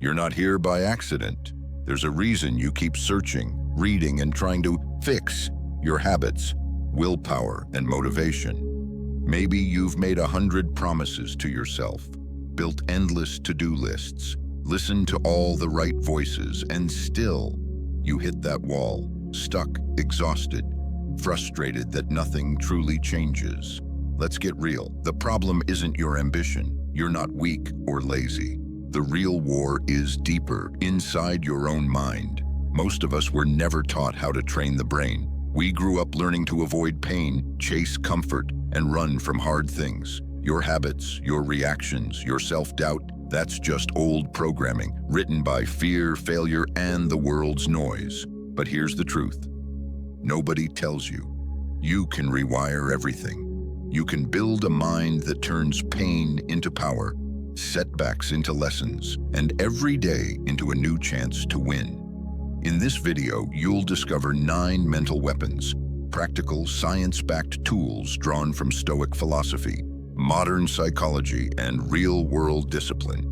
You're not here by accident. There's a reason you keep searching, reading, and trying to fix your habits, willpower, and motivation. Maybe you've made 100 promises to yourself, built endless to-do lists, listened to all the right voices, and still you hit that wall, stuck, exhausted, frustrated that nothing truly changes. Let's get real. The problem isn't your ambition. You're not weak or lazy. The real war is deeper, inside your own mind. Most of us were never taught how to train the brain. We grew up learning to avoid pain, chase comfort, and run from hard things. Your habits, your reactions, your self-doubt, that's just old programming, written by fear, failure, and the world's noise. But here's the truth. Nobody tells you. You can rewire everything. You can build a mind that turns pain into power, setbacks into lessons, and every day into a new chance to win. In this video, you'll discover 9 mental weapons, practical, science-backed tools drawn from Stoic philosophy, modern psychology, and real-world discipline.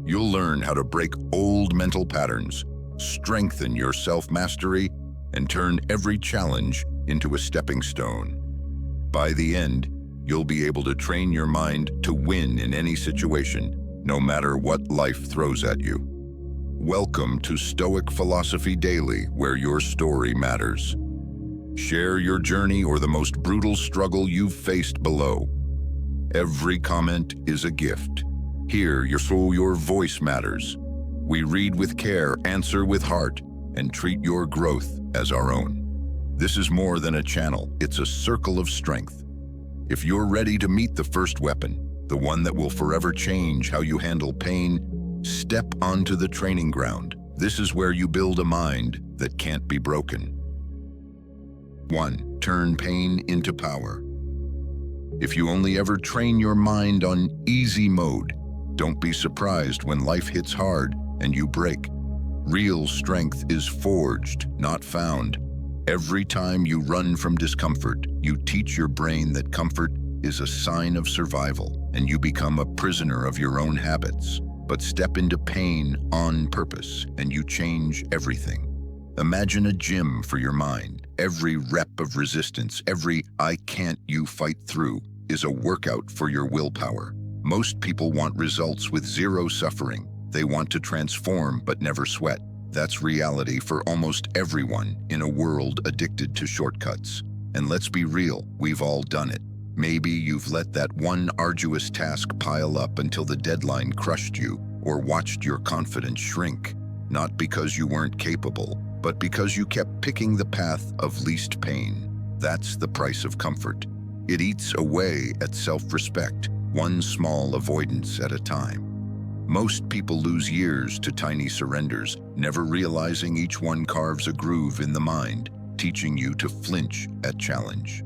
You'll learn how to break old mental patterns, strengthen your self-mastery, and turn every challenge into a stepping stone. By the end, you'll be able to train your mind to win in any situation, no matter what life throws at you. Welcome to Stoic Philosophy Daily, where your story matters. Share your journey or the most brutal struggle you've faced below. Every comment is a gift. Here, your voice matters. We read with care, answer with heart, and treat your growth as our own. This is more than a channel, it's a circle of strength. If you're ready to meet the first weapon, the one that will forever change how you handle pain, step onto the training ground. This is where you build a mind that can't be broken. 1. Turn pain into power. If you only ever train your mind on easy mode, don't be surprised when life hits hard and you break. Real strength is forged, not found. Every time you run from discomfort, you teach your brain that comfort is a sign of survival, and you become a prisoner of your own habits. But step into pain on purpose, and you change everything. Imagine a gym for your mind. Every rep of resistance, every "I can't" you fight through, is a workout for your willpower. Most people want results with zero suffering. They want to transform but never sweat. That's reality for almost everyone in a world addicted to shortcuts. And let's be real, we've all done it. Maybe you've let that one arduous task pile up until the deadline crushed you, or watched your confidence shrink, not because you weren't capable, but because you kept picking the path of least pain. That's the price of comfort. It eats away at self-respect, one small avoidance at a time. Most people lose years to tiny surrenders, never realizing each one carves a groove in the mind, teaching you to flinch at challenge.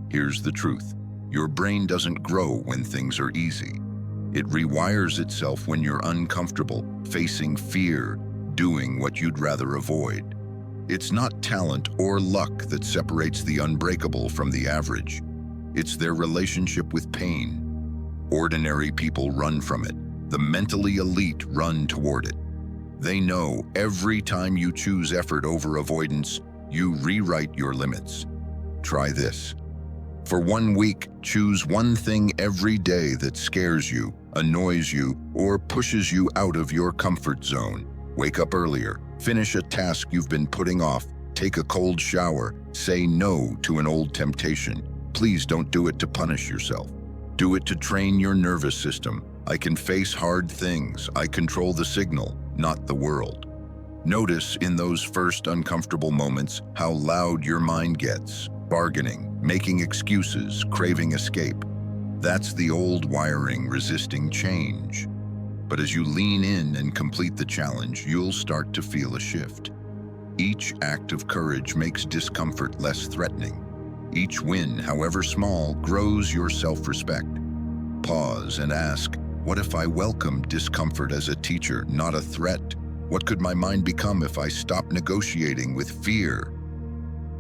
Here's the truth. Your brain doesn't grow when things are easy. It rewires itself when you're uncomfortable, facing fear, doing what you'd rather avoid. It's not talent or luck that separates the unbreakable from the average. It's their relationship with pain. Ordinary people run from it. The mentally elite run toward it. They know every time you choose effort over avoidance, you rewrite your limits. Try this. For 1 week, choose one thing every day that scares you, annoys you, or pushes you out of your comfort zone. Wake up earlier, finish a task you've been putting off, take a cold shower, say no to an old temptation. Please don't do it to punish yourself. Do it to train your nervous system. I can face hard things. I control the signal, not the world. Notice in those first uncomfortable moments how loud your mind gets, bargaining, making excuses, craving escape. That's the old wiring resisting change. But as you lean in and complete the challenge, you'll start to feel a shift. Each act of courage makes discomfort less threatening. Each win, however small, grows your self-respect. Pause and ask, what if I welcomed discomfort as a teacher, not a threat? What could my mind become if I stopped negotiating with fear?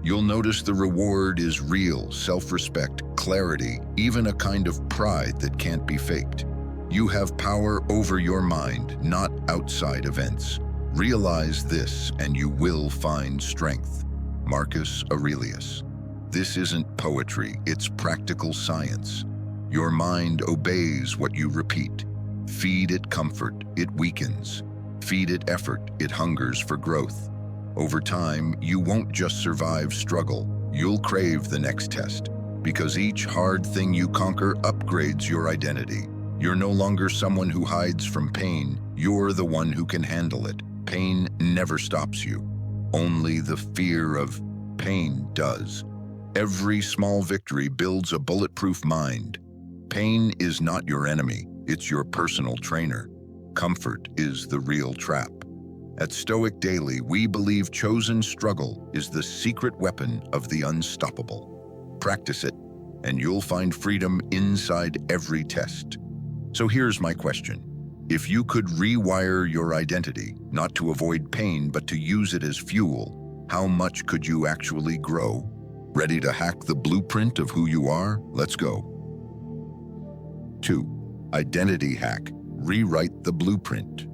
You'll notice the reward is real, self-respect, clarity, even a kind of pride that can't be faked. You have power over your mind, not outside events. Realize this and you will find strength. Marcus Aurelius. This isn't poetry, it's practical science. Your mind obeys what you repeat. Feed it comfort, it weakens. Feed it effort, it hungers for growth. Over time, you won't just survive struggle, you'll crave the next test. Because each hard thing you conquer upgrades your identity. You're no longer someone who hides from pain, you're the one who can handle it. Pain never stops you. Only the fear of pain does. Every small victory builds a bulletproof mind. Pain is not your enemy, it's your personal trainer. Comfort is the real trap. At Stoic Daily, we believe chosen struggle is the secret weapon of the unstoppable. Practice it, and you'll find freedom inside every test. So here's my question. If you could rewire your identity, not to avoid pain, but to use it as fuel, how much could you actually grow? Ready to hack the blueprint of who you are? Let's go. 2. Identity hack. Rewrite the blueprint.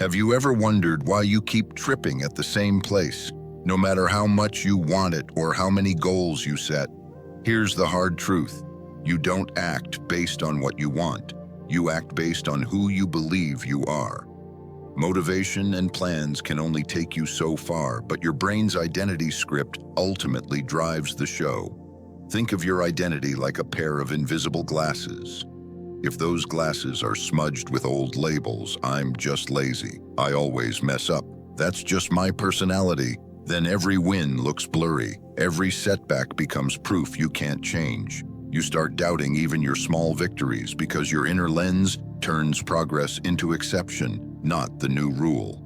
Have you ever wondered why you keep tripping at the same place, no matter how much you want it or how many goals you set? Here's the hard truth. You don't act based on what you want. You act based on who you believe you are. Motivation and plans can only take you so far, but your brain's identity script ultimately drives the show. Think of your identity like a pair of invisible glasses. If those glasses are smudged with old labels, I'm just lazy, I always mess up, that's just my personality, then every win looks blurry. Every setback becomes proof you can't change. You start doubting even your small victories because your inner lens turns progress into exception, not the new rule.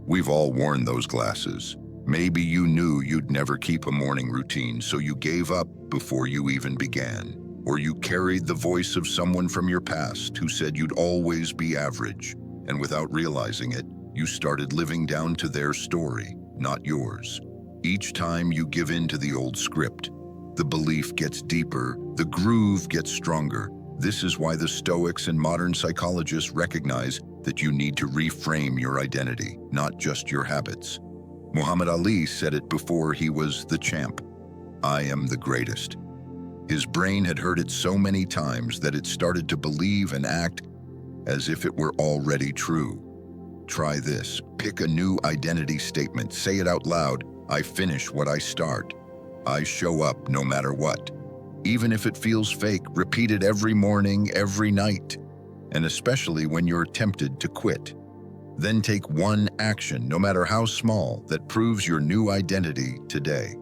We've all worn those glasses. Maybe you knew you'd never keep a morning routine, so you gave up before you even began. Or you carried the voice of someone from your past who said you'd always be average, and without realizing it, you started living down to their story, not yours. Each time you give in to the old script, the belief gets deeper, the groove gets stronger. This is why the Stoics and modern psychologists recognize that you need to reframe your identity, not just your habits. Muhammad Ali said it before he was the champ. I am the greatest. His brain had heard it so many times that it started to believe and act as if it were already true. Try this. Pick a new identity statement. Say it out loud. I finish what I start. I show up no matter what. Even if it feels fake, repeat it every morning, every night, and especially when you're tempted to quit. Then take one action, no matter how small, that proves your new identity today.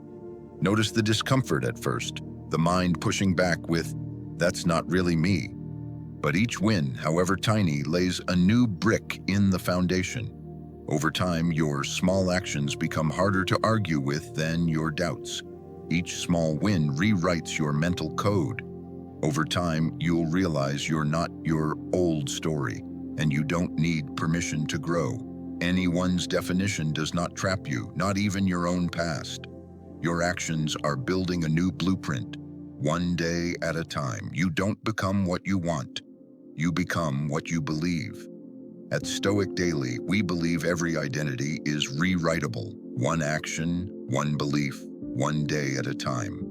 Notice the discomfort at first, the mind pushing back with, "That's not really me." But each win, however tiny, lays a new brick in the foundation. Over time, your small actions become harder to argue with than your doubts. Each small win rewrites your mental code. Over time, you'll realize you're not your old story, and you don't need permission to grow. Anyone's definition does not trap you, not even your own past. Your actions are building a new blueprint, one day at a time. You don't become what you want. You become what you believe. At Stoic Daily, we believe every identity is rewritable. One action, one belief, one day at a time.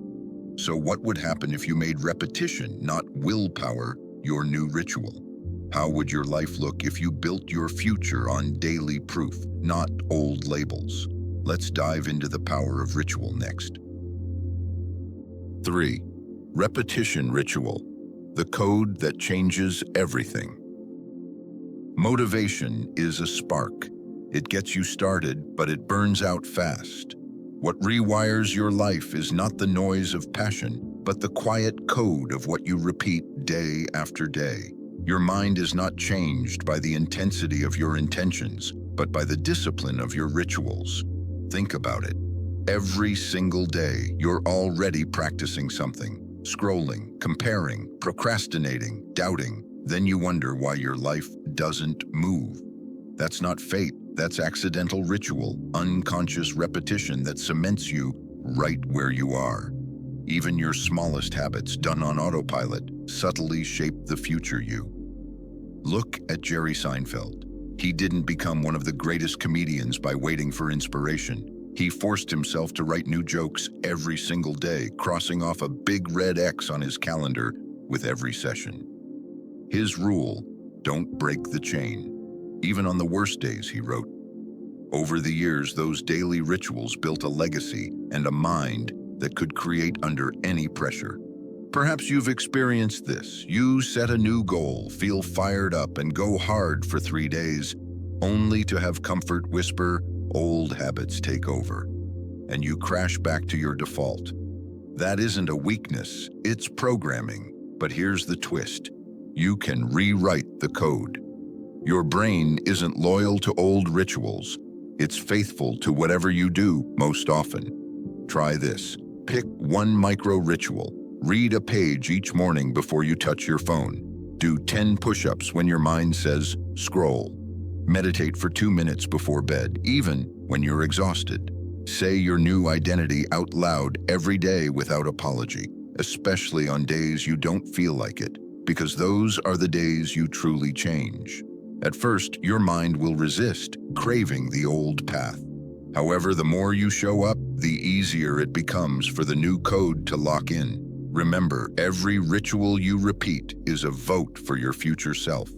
So what would happen if you made repetition, not willpower, your new ritual? How would your life look if you built your future on daily proof, not old labels? Let's dive into the power of ritual next. 3. Repetition ritual, the code that changes everything. Motivation is a spark. It gets you started, but it burns out fast. What rewires your life is not the noise of passion, but the quiet code of what you repeat day after day. Your mind is not changed by the intensity of your intentions, but by the discipline of your rituals. Think about it. Every single day, you're already practicing something. Scrolling, comparing, procrastinating, doubting. Then you wonder why your life doesn't move. That's not fate. That's accidental ritual, unconscious repetition that cements you right where you are. Even your smallest habits done on autopilot subtly shape the future you. Look at Jerry Seinfeld. He didn't become one of the greatest comedians by waiting for inspiration. He forced himself to write new jokes every single day, crossing off a big red X on his calendar with every session. His rule: don't break the chain. Even on the worst days, he wrote. Over the years, those daily rituals built a legacy and a mind that could create under any pressure. Perhaps you've experienced this. You set a new goal, feel fired up, and go hard for 3 days, only to have comfort whisper, old habits take over, and you crash back to your default. That isn't a weakness, it's programming. But here's the twist: you can rewrite the code. Your brain isn't loyal to old rituals. It's faithful to whatever you do most often. Try this. Pick one micro ritual. Read a page each morning before you touch your phone. Do 10 push-ups when your mind says scroll. Meditate for 2 minutes before bed, even when you're exhausted. Say your new identity out loud every day without apology, especially on days you don't feel like it, because those are the days you truly change. At first, your mind will resist, craving the old path. However, the more you show up, the easier it becomes for the new code to lock in. Remember, every ritual you repeat is a vote for your future self.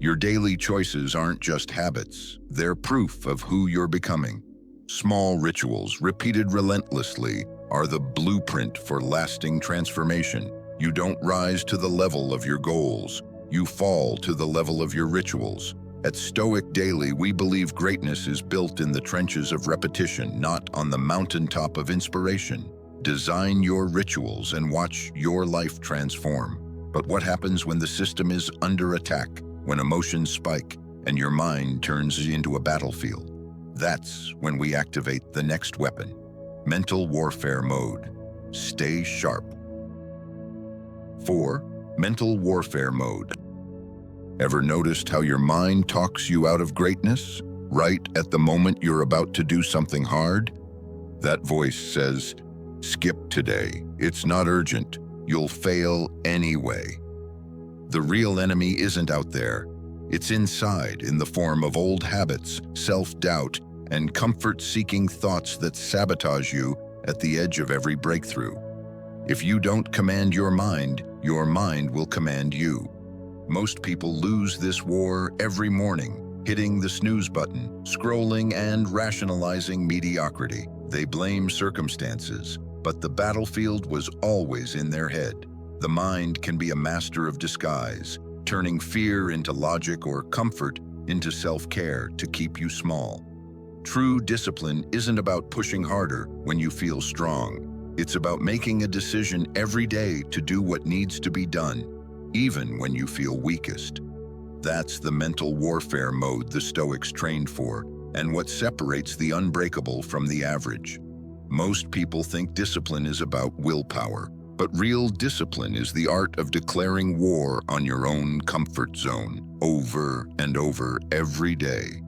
Your daily choices aren't just habits, they're proof of who you're becoming. Small rituals, repeated relentlessly, are the blueprint for lasting transformation. You don't rise to the level of your goals, you fall to the level of your rituals. At Stoic Daily, we believe greatness is built in the trenches of repetition, not on the mountaintop of inspiration. Design your rituals and watch your life transform. But what happens when the system is under attack, when emotions spike, and your mind turns into a battlefield? That's when we activate the next weapon: mental warfare mode. Stay sharp. 4. Mental warfare mode. Ever noticed how your mind talks you out of greatness, right at the moment you're about to do something hard? That voice says, skip today, it's not urgent, you'll fail anyway. The real enemy isn't out there. It's inside, in the form of old habits, self-doubt, and comfort-seeking thoughts that sabotage you at the edge of every breakthrough. If you don't command your mind will command you. Most people lose this war every morning, hitting the snooze button, scrolling and rationalizing mediocrity. They blame circumstances, but the battlefield was always in their head. The mind can be a master of disguise, turning fear into logic or comfort into self-care to keep you small. True discipline isn't about pushing harder when you feel strong. It's about making a decision every day to do what needs to be done, even when you feel weakest. That's the mental warfare mode the Stoics trained for, and what separates the unbreakable from the average. Most people think discipline is about willpower, but real discipline is the art of declaring war on your own comfort zone, over and over every day.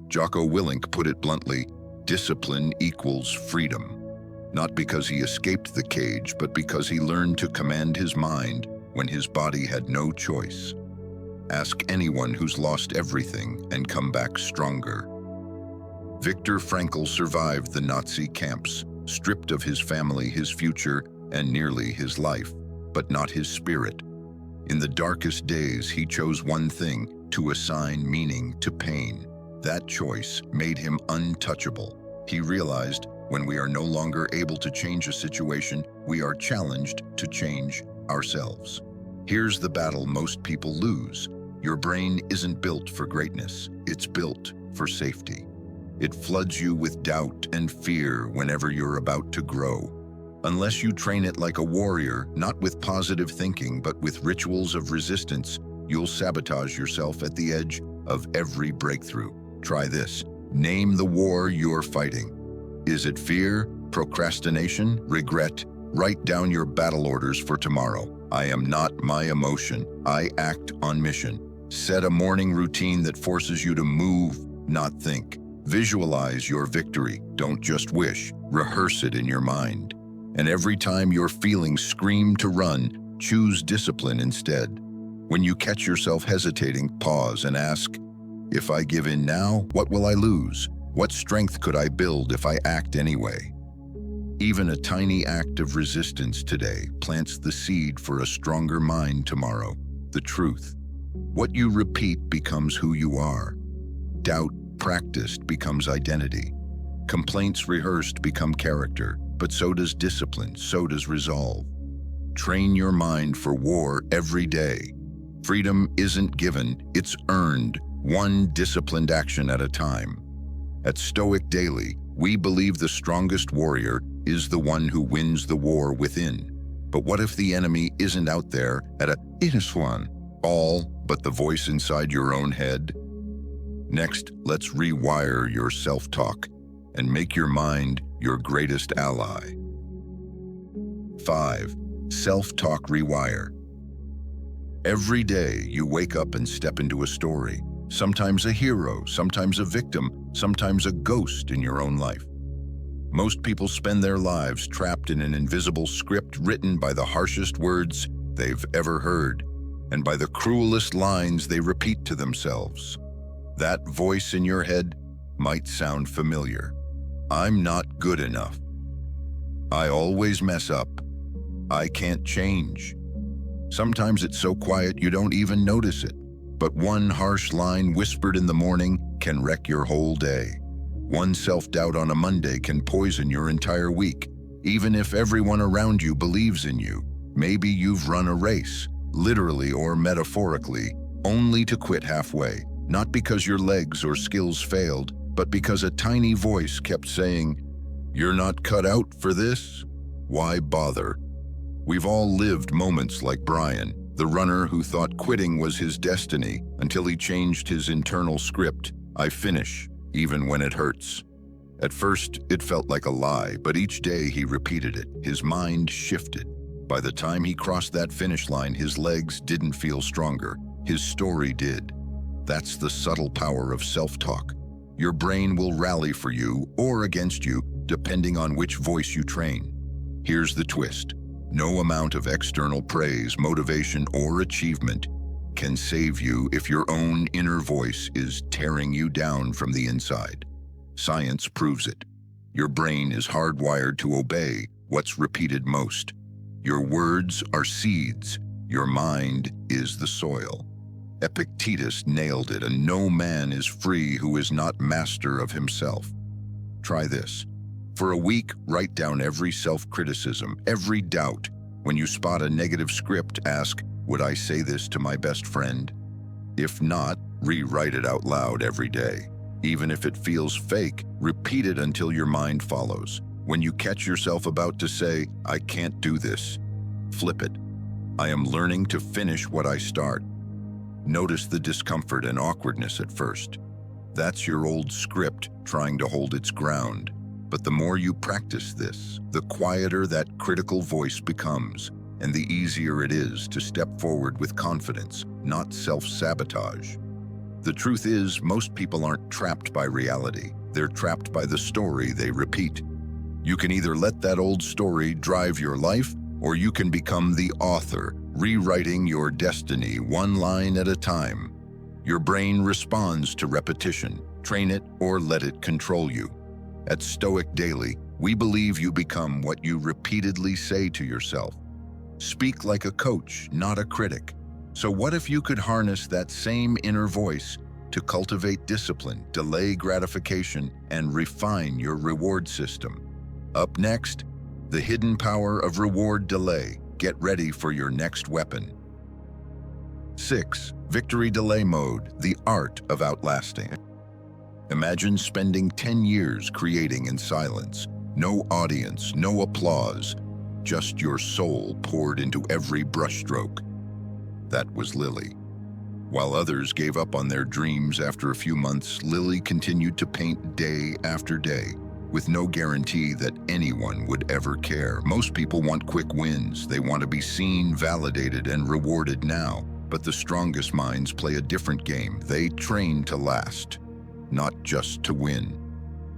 Jocko Willink put it bluntly, discipline equals freedom. Not because he escaped the cage, but because he learned to command his mind when his body had no choice. Ask anyone who's lost everything and come back stronger. Viktor Frankl survived the Nazi camps, stripped of his family, his future, and nearly his life, but not his spirit. In the darkest days, he chose one thing: to assign meaning to pain. That choice made him untouchable. He realized, when we are no longer able to change a situation, we are challenged to change ourselves. Here's the battle most people lose. Your brain isn't built for greatness, it's built for safety. It floods you with doubt and fear whenever you're about to grow. Unless you train it like a warrior, not with positive thinking, but with rituals of resistance, you'll sabotage yourself at the edge of every breakthrough. Try this. Name the war you're fighting. Is it fear, procrastination, regret? Write down your battle orders for tomorrow. I am not my emotion. I act on mission. Set a morning routine that forces you to move, not think. Visualize your victory. Don't just wish. Rehearse it in your mind. And every time your feelings scream to run, choose discipline instead. When you catch yourself hesitating, pause and ask, if I give in now, what will I lose? What strength could I build if I act anyway? Even a tiny act of resistance today plants the seed for a stronger mind tomorrow. The truth. What you repeat becomes who you are. Doubt practiced becomes identity. Complaints rehearsed become character, but so does discipline, so does resolve. Train your mind for war every day. Freedom isn't given, it's earned, one disciplined action at a time. At Stoic Daily, we believe the strongest warrior is the one who wins the war within. But what if the enemy isn't out there at a one, all but the voice inside your own head? Next, let's rewire your self-talk and make your mind your greatest ally. 5. Self-talk rewire. Every day you wake up and step into a story, sometimes a hero, sometimes a victim, sometimes a ghost in your own life. Most people spend their lives trapped in an invisible script written by the harshest words they've ever heard and by the cruelest lines they repeat to themselves. That voice in your head might sound familiar. I'm not good enough. I always mess up. I can't change. Sometimes it's so quiet you don't even notice it, but one harsh line whispered in the morning can wreck your whole day. One self-doubt on a Monday can poison your entire week. Even if everyone around you believes in you, maybe you've run a race, literally or metaphorically, only to quit halfway, not because your legs or skills failed, but because a tiny voice kept saying, "You're not cut out for this? Why bother?" We've all lived moments like Brian, the runner who thought quitting was his destiny until he changed his internal script. I finish, even when it hurts. At first, it felt like a lie, but each day he repeated it. His mind shifted. By the time he crossed that finish line, his legs didn't feel stronger. His story did. That's the subtle power of self-talk. Your brain will rally for you or against you, depending on which voice you train. Here's the twist. No amount of external praise, motivation, or achievement can save you if your own inner voice is tearing you down from the inside. Science proves it. Your brain is hardwired to obey what's repeated most. Your words are seeds. Your mind is the soil. Epictetus nailed it, and no man is free who is not master of himself. Try this. For a week, write down every self-criticism, every doubt. When you spot a negative script, ask, would I say this to my best friend? If not, rewrite it out loud every day. Even if it feels fake, repeat it until your mind follows. When you catch yourself about to say, I can't do this, flip it. I am learning to finish what I start. Notice the discomfort and awkwardness at first. That's your old script trying to hold its ground. But the more you practice this, the quieter that critical voice becomes, and the easier it is to step forward with confidence, not self-sabotage. The truth is, most people aren't trapped by reality. They're trapped by the story they repeat. You can either let that old story drive your life, or you can become the author, rewriting your destiny one line at a time. Your brain responds to repetition. Train it or let it control you. At Stoic Daily, we believe you become what you repeatedly say to yourself. Speak like a coach, not a critic. So what if you could harness that same inner voice to cultivate discipline, delay gratification, and refine your reward system? Up next, the hidden power of reward delay. Get ready for your next weapon. 6. Victory delay mode, the art of outlasting. Imagine spending 10 years creating in silence. No audience, no applause, just your soul poured into every brushstroke. That was Lily. While others gave up on their dreams after a few months, Lily continued to paint day after day, with no guarantee that anyone would ever care. Most people want quick wins. They want to be seen, validated, and rewarded now. But the strongest minds play a different game. They train to last, not just to win.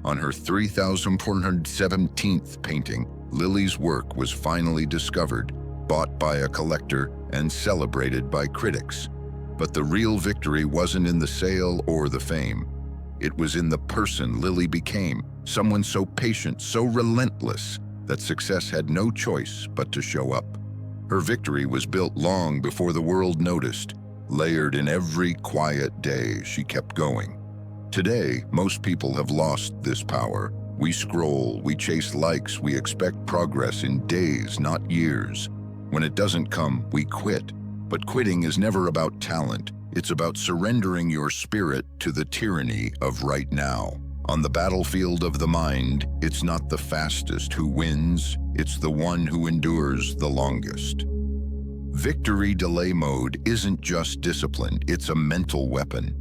On her 3,417th painting, Lily's work was finally discovered, bought by a collector, and celebrated by critics. But the real victory wasn't in the sale or the fame. It was in the person Lily became, someone so patient, so relentless, that success had no choice but to show up. Her victory was built long before the world noticed, layered in every quiet day she kept going. Today, most people have lost this power. We scroll, we chase likes, we expect progress in days, not years. When it doesn't come, we quit. But quitting is never about talent. It's about surrendering your spirit to the tyranny of right now. On the battlefield of the mind, it's not the fastest who wins, it's the one who endures the longest. Victory delay mode isn't just discipline, it's a mental weapon.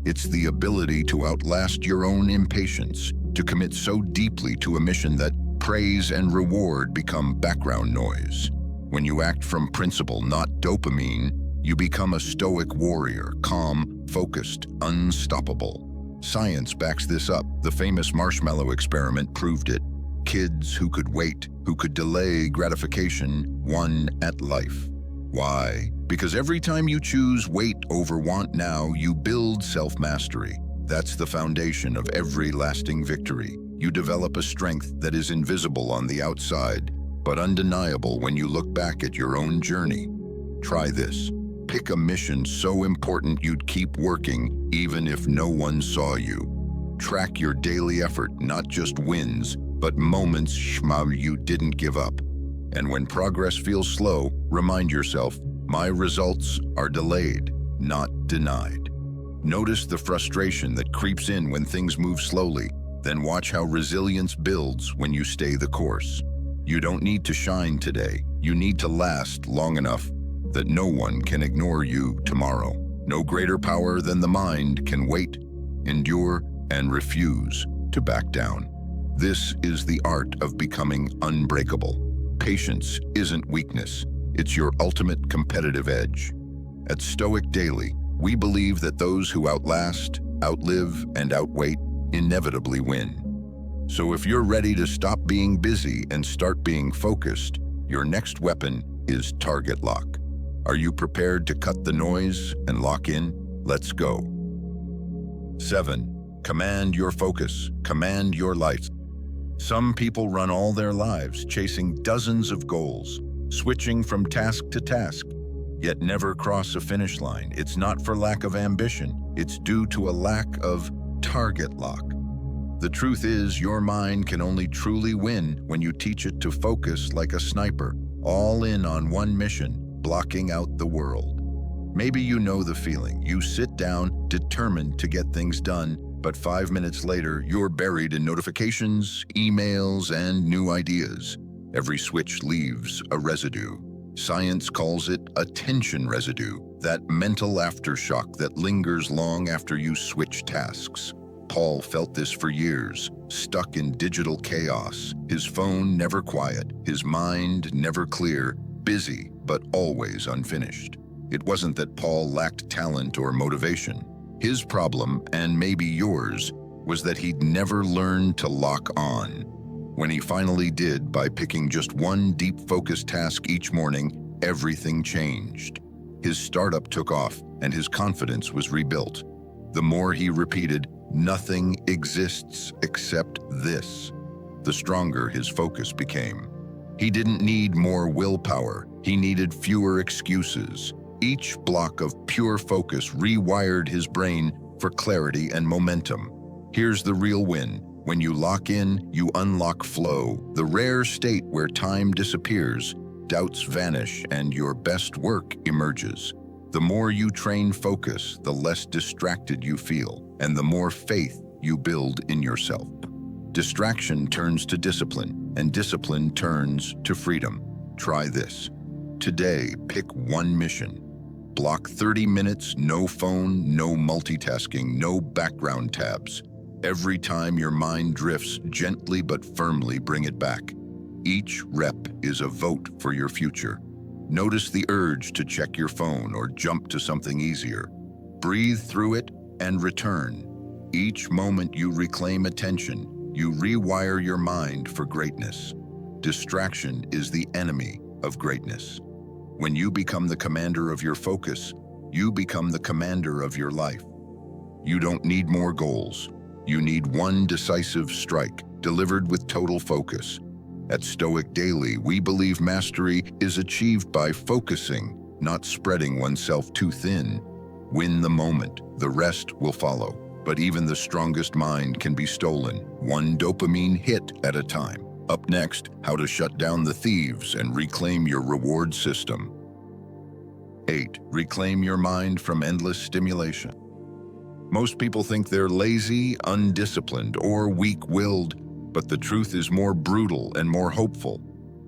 It's the ability to outlast your own impatience, to commit so deeply to a mission that praise and reward become background noise. When you act from principle, not dopamine, you become a stoic warrior, calm, focused, unstoppable. Science backs this up. The famous marshmallow experiment proved it. Kids who could wait, who could delay gratification, won at life. Why? Because every time you choose wait over want now, you build self-mastery. That's the foundation of every lasting victory. You develop a strength that is invisible on the outside, but undeniable when you look back at your own journey. Try this. Pick a mission so important you'd keep working even if no one saw you. Track your daily effort, not just wins, but moments you didn't give up. And when progress feels slow, remind yourself, my results are delayed, not denied. Notice the frustration that creeps in when things move slowly, then watch how resilience builds when you stay the course. You don't need to shine today, you need to last long enough that no one can ignore you tomorrow. No greater power than the mind can wait, endure, and refuse to back down. This is the art of becoming unbreakable. Patience isn't weakness, it's your ultimate competitive edge. At Stoic Daily, we believe that those who outlast, outlive, and outwait inevitably win. So if you're ready to stop being busy and start being focused, your next weapon is target lock. Are you prepared to cut the noise and lock in? Let's go. 7. Command your focus. Command your life. Some people run all their lives chasing dozens of goals, switching from task to task, yet never cross a finish line. It's not for lack of ambition. It's due to a lack of target lock. The truth is, your mind can only truly win when you teach it to focus like a sniper, all in on one mission, blocking out the world. Maybe you know the feeling. You sit down, determined to get things done, but 5 minutes later, you're buried in notifications, emails, and new ideas. Every switch leaves a residue. Science calls it attention residue, that mental aftershock that lingers long after you switch tasks. Paul felt this for years, stuck in digital chaos, his phone never quiet, his mind never clear, busy but always unfinished. It wasn't that Paul lacked talent or motivation. His problem, and maybe yours, was that he'd never learned to lock on. When he finally did, by picking just one deep-focused task each morning, everything changed. His startup took off, and his confidence was rebuilt. The more he repeated, "Nothing exists except this," the stronger his focus became. He didn't need more willpower, he needed fewer excuses. Each block of pure focus rewired his brain for clarity and momentum. Here's the real win. When you lock in, you unlock flow, the rare state where time disappears, doubts vanish, and your best work emerges. The more you train focus, the less distracted you feel, and the more faith you build in yourself. Distraction turns to discipline, and discipline turns to freedom. Try this. Today, pick one mission. Block 30 minutes, no phone, no multitasking, no background tabs. Every time your mind drifts, gently but firmly bring it back. Each rep is a vote for your future. Notice the urge to check your phone or jump to something easier. Breathe through it and return. Each moment you reclaim attention, you rewire your mind for greatness. Distraction is the enemy of greatness. When you become the commander of your focus, you become the commander of your life. You don't need more goals. You need one decisive strike, delivered with total focus. At Stoic Daily, we believe mastery is achieved by focusing, not spreading oneself too thin. Win the moment, the rest will follow. But even the strongest mind can be stolen, one dopamine hit at a time. Up next, how to shut down the thieves and reclaim your reward system. 8. Reclaim your mind from endless stimulation. Most people think they're lazy, undisciplined, or weak-willed, but the truth is more brutal and more hopeful.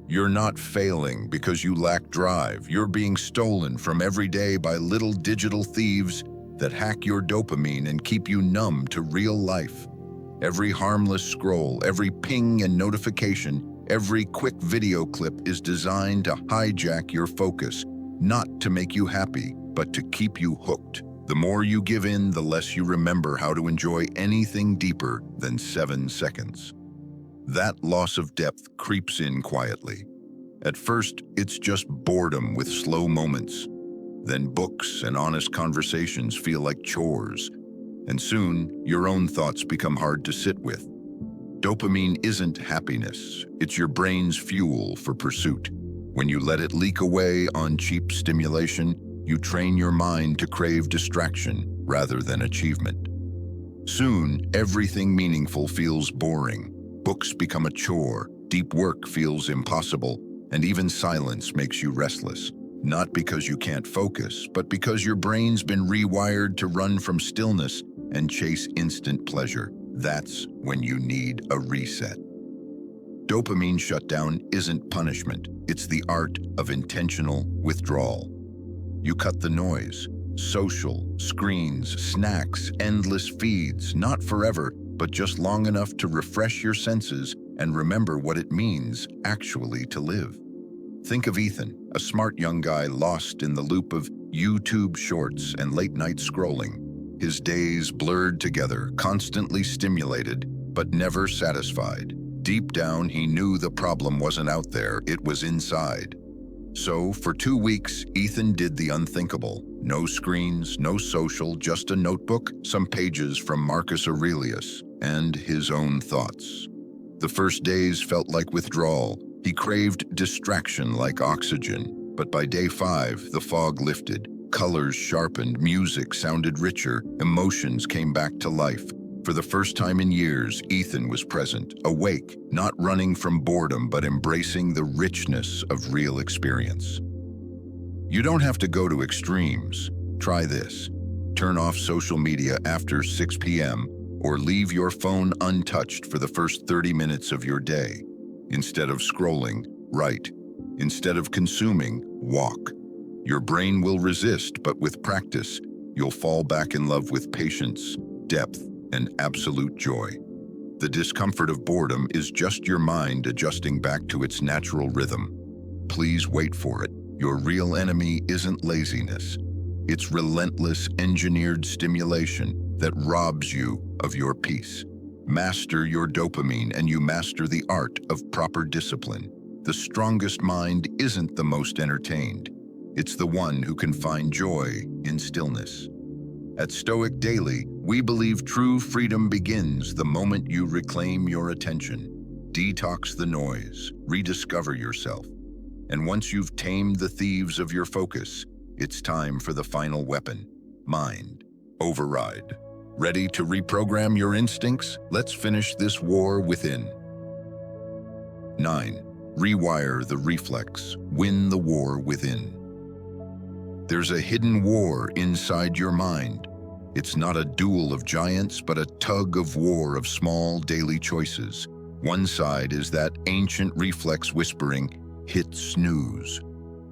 You're not failing because you lack drive. You're being stolen from every day by little digital thieves that hack your dopamine and keep you numb to real life. Every harmless scroll, every ping and notification, every quick video clip is designed to hijack your focus, not to make you happy, but to keep you hooked. The more you give in, the less you remember how to enjoy anything deeper than 7 seconds. That loss of depth creeps in quietly. At first, it's just boredom with slow moments. Then books and honest conversations feel like chores. And soon, your own thoughts become hard to sit with. Dopamine isn't happiness. It's your brain's fuel for pursuit. When you let it leak away on cheap stimulation, you train your mind to crave distraction rather than achievement. Soon, everything meaningful feels boring. Books become a chore, deep work feels impossible, and even silence makes you restless. Not because you can't focus, but because your brain's been rewired to run from stillness and chase instant pleasure. That's when you need a reset. Dopamine shutdown isn't punishment. It's the art of intentional withdrawal. You cut the noise, social, screens, snacks, endless feeds, not forever, but just long enough to refresh your senses and remember what it means actually to live. Think of Ethan, a smart young guy lost in the loop of YouTube shorts and late-night scrolling. His days blurred together, constantly stimulated, but never satisfied. Deep down, he knew the problem wasn't out there, it was inside. So, for 2 weeks, Ethan did the unthinkable. No screens, no social, just a notebook, some pages from Marcus Aurelius, and his own thoughts. The first days felt like withdrawal. He craved distraction like oxygen. But by day 5, the fog lifted. Colors sharpened, music sounded richer, emotions came back to life. For the first time in years, Ethan was present, awake, not running from boredom, but embracing the richness of real experience. You don't have to go to extremes. Try this. Turn off social media after 6 p.m. or leave your phone untouched for the first 30 minutes of your day. Instead of scrolling, write. Instead of consuming, walk. Your brain will resist, but with practice, you'll fall back in love with patience, depth, and absolute joy. The discomfort of boredom is just your mind adjusting back to its natural rhythm. Please wait for it. Your real enemy isn't laziness. It's relentless, engineered stimulation that robs you of your peace. Master your dopamine and you master the art of proper discipline. The strongest mind isn't the most entertained. It's the one who can find joy in stillness. At Stoic Daily, we believe true freedom begins the moment you reclaim your attention. Detox the noise, rediscover yourself. And once you've tamed the thieves of your focus, it's time for the final weapon, mind override. Ready to reprogram your instincts? Let's finish this war within. 9. Rewire the reflex. Win the war within. There's a hidden war inside your mind. It's not a duel of giants, but a tug of war of small daily choices. One side is that ancient reflex whispering, hit snooze.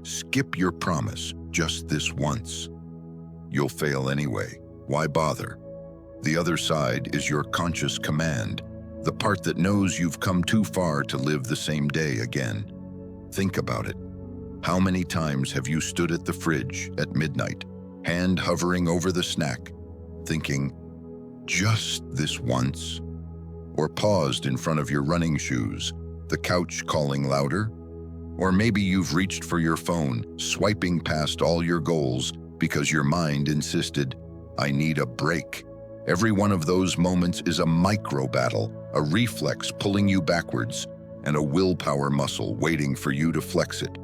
Skip your promise, just this once. You'll fail anyway. Why bother? The other side is your conscious command, the part that knows you've come too far to live the same day again. Think about it. How many times have you stood at the fridge at midnight, hand hovering over the snack, thinking, just this once? Or paused in front of your running shoes, the couch calling louder? Or maybe you've reached for your phone, swiping past all your goals because your mind insisted, "I need a break." Every one of those moments is a micro battle, a reflex pulling you backwards, and a willpower muscle waiting for you to flex it.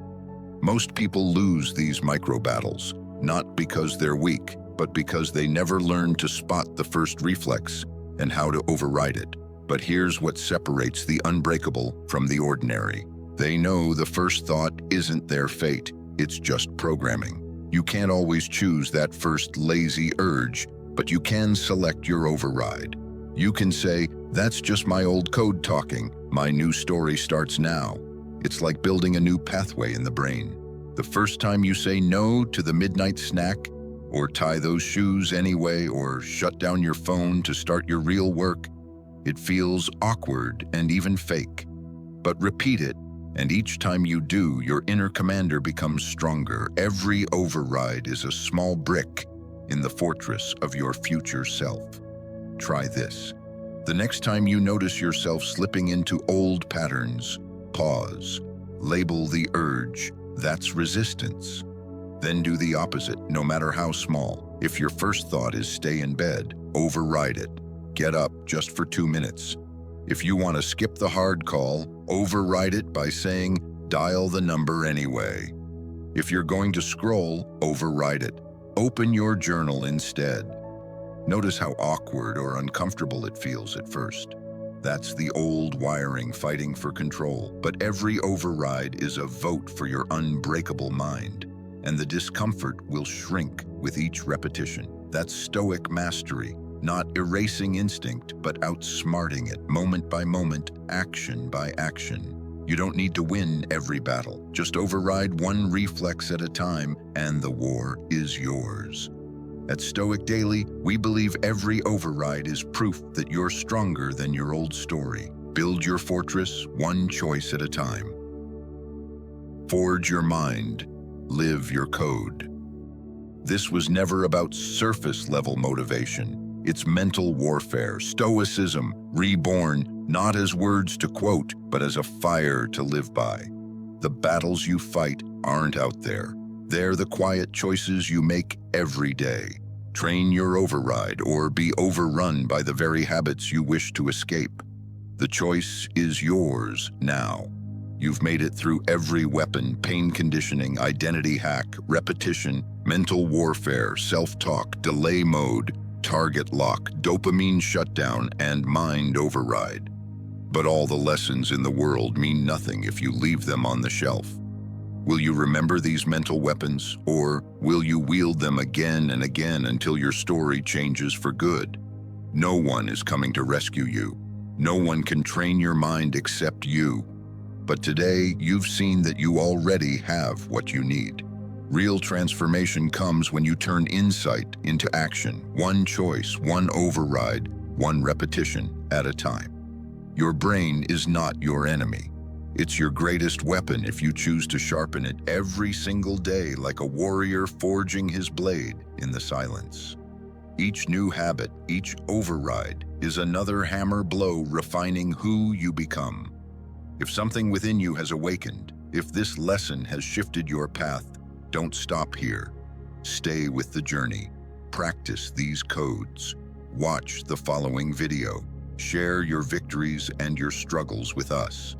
Most people lose these micro battles, not because they're weak, but because they never learn to spot the first reflex and how to override it. But here's what separates the unbreakable from the ordinary. They know the first thought isn't their fate, it's just programming. You can't always choose that first lazy urge, but you can select your override. You can say, "That's just my old code talking, my new story starts now." It's like building a new pathway in the brain. The first time you say no to the midnight snack, or tie those shoes anyway, or shut down your phone to start your real work, it feels awkward and even fake. But repeat it, and each time you do, your inner commander becomes stronger. Every override is a small brick in the fortress of your future self. Try this. The next time you notice yourself slipping into old patterns, pause. Label the urge. That's resistance. Then do the opposite, no matter how small. If your first thought is stay in bed, override it. Get up just for 2 minutes. If you want to skip the hard call, override it by saying, "Dial the number anyway." If you're going to scroll, override it. Open your journal instead. Notice how awkward or uncomfortable it feels at first. That's the old wiring fighting for control. But every override is a vote for your unbreakable mind, and the discomfort will shrink with each repetition. That's Stoic mastery. Not erasing instinct, but outsmarting it, moment by moment, action by action. You don't need to win every battle. Just override one reflex at a time, and the war is yours. At Stoic Daily, we believe every override is proof that you're stronger than your old story. Build your fortress, one choice at a time. Forge your mind. Live your code. This was never about surface-level motivation. It's mental warfare, Stoicism, reborn, not as words to quote, but as a fire to live by. The battles you fight aren't out there. They're the quiet choices you make every day. Train your override or be overrun by the very habits you wish to escape. The choice is yours now. You've made it through every weapon, pain conditioning, identity hack, repetition, mental warfare, self-talk, delay mode, target lock, dopamine shutdown, and mind override. But all the lessons in the world mean nothing if you leave them on the shelf. Will you remember these mental weapons, or will you wield them again and again until your story changes for good? No one is coming to rescue you. No one can train your mind except you. But today, you've seen that you already have what you need. Real transformation comes when you turn insight into action, one choice, one override, one repetition at a time. Your brain is not your enemy. It's your greatest weapon if you choose to sharpen it every single day like a warrior forging his blade in the silence. Each new habit, each override, is another hammer blow refining who you become. If something within you has awakened, if this lesson has shifted your path, don't stop here. Stay with the journey. Practice these codes. Watch the following video. Share your victories and your struggles with us.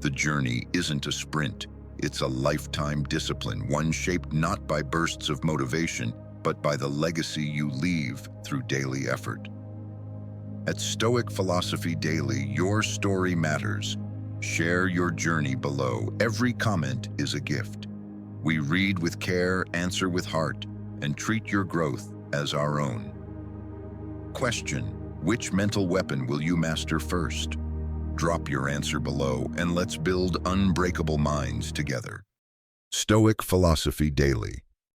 The journey isn't a sprint. It's a lifetime discipline, one shaped not by bursts of motivation, but by the legacy you leave through daily effort. At Stoic Philosophy Daily, your story matters. Share your journey below. Every comment is a gift. We read with care, answer with heart, and treat your growth as our own. Question: which mental weapon will you master first? Drop your answer below, and let's build unbreakable minds together. Stoic Philosophy Daily.